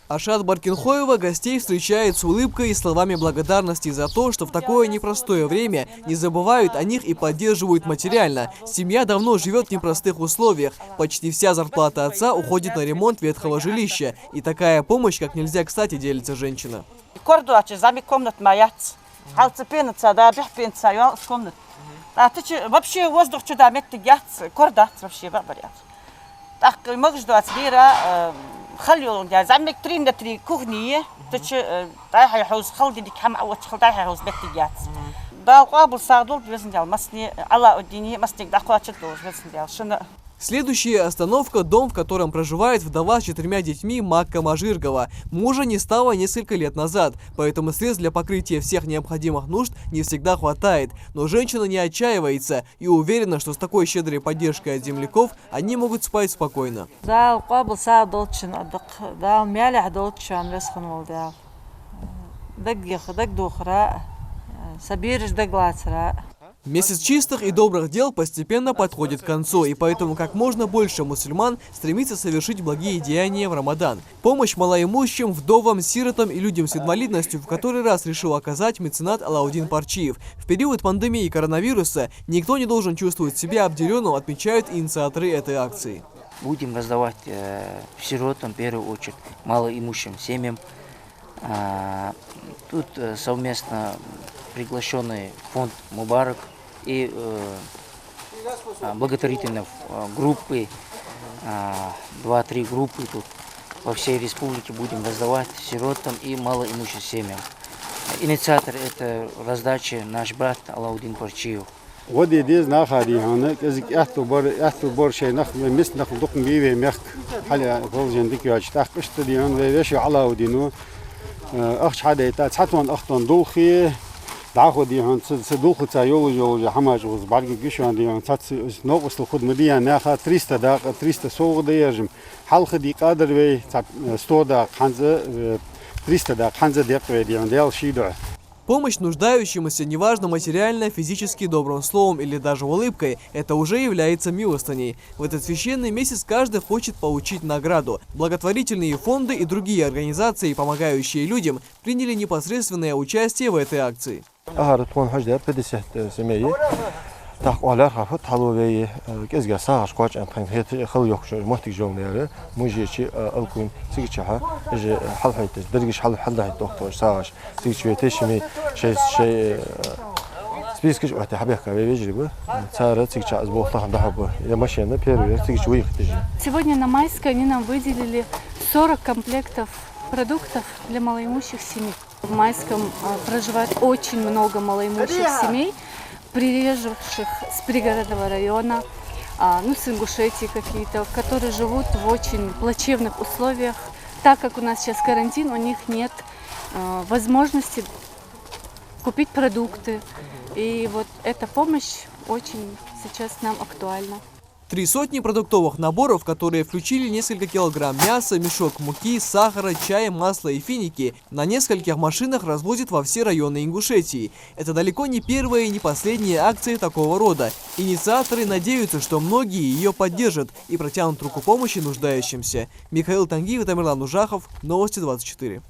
Ашат Баркинхоева гостей встречает с улыбкой и словами благодарности за то, что в такое непростое время не забывают о них и поддерживают материально. Семья давно живет в непростых условиях. Почти вся зарплата отца уходит на ремонт ветхого жилища. И такая помощь как нельзя кстати, делится женщина. Вообще воздух чудо вообще так خليو يا زعمك ترين نتري كهنية تش رايح يحوز خلدي ديك هم أول خلدي رايح يحوز بتجات دا قابل صادول بيزن ديال مسني على الدنيا مسني دا قوات شدوش بيزن ديال شنو. Следующая остановка – дом, в котором проживает вдова с 4 детьми Макка Мажиргова. Мужа не стало несколько лет назад, поэтому средств для покрытия всех необходимых нужд не всегда хватает. Но женщина не отчаивается и уверена, что с такой щедрой поддержкой от земляков они могут спать спокойно. Месяц чистых и добрых дел постепенно подходит к концу, и поэтому как можно больше мусульман стремится совершить благие деяния в Рамадан. Помощь малоимущим, вдовам, сиротам и людям с инвалидностью в который раз решил оказать меценат Алаудин Парчиев. В период пандемии коронавируса никто не должен чувствовать себя обделенным, отмечают инициаторы этой акции. Будем раздавать сиротам, в первую очередь, малоимущим семьям. Тут совместно приглашенный фонд Мубарак и благотворительные группы, 2-3 группы тут по всей республике будем раздавать сиротам и малоимущим семьям. Инициатор этой раздачи наш брат Алаудин Парчиев. Вот здесь находи, он эхтубор шей нах мис нах дукн биве мях халя волжен дикяч так что диан веш Алаудину أخش حدا تحتون أختون دولخي دعوة ديهم تدولخ تايولوجي حماج وزبارجي جيشون ديهم تات نوقس الخدمة دي ناخد 300 دقيقة 300 سوق ديرجم حلقة دي قادر في 100 دقيقة 300 دقيقة 5 دقيقة ديهم ديال شيدو. Помощь нуждающемуся, неважно материально, физически, добрым словом или даже улыбкой, это уже является милостыней. В этот священный месяц каждый хочет получить награду. Благотворительные фонды и другие организации, помогающие людям, приняли непосредственное участие в этой акции. تقوالر خفت حلوی کسی که ساعش قاچ انتخابی خیلی یکشون محتاج جامعه موجودی الکون سیگچه ها ج حل هایت درگش حل هایت دکتر ساعش سیگچه تشمی شی سپیسکش وقتی حبیه که بیجریبه سعر سیگچه از باطلا هم دهبه یا ماشینه پیروی سیگچه ویختیجی. Сегодня на Майской они нам выделили 40 комплектов продуктов для малоимущих семей. В Майском проживает очень много малоимущих семей, приезжавших с пригородного района, с Ингушетии какие-то, которые живут в очень плачевных условиях. Так как у нас сейчас карантин, у них нет возможности купить продукты. И вот эта помощь очень сейчас нам актуальна. 300 продуктовых наборов, которые включили несколько килограмм мяса, мешок муки, сахара, чая, масла и финики, на нескольких машинах развозят во все районы Ингушетии. Это далеко не первая и не последняя акция такого рода. Инициаторы надеются, что многие ее поддержат и протянут руку помощи нуждающимся. Михаил Тангиев, Тамерлан Ужахов, Новости 24.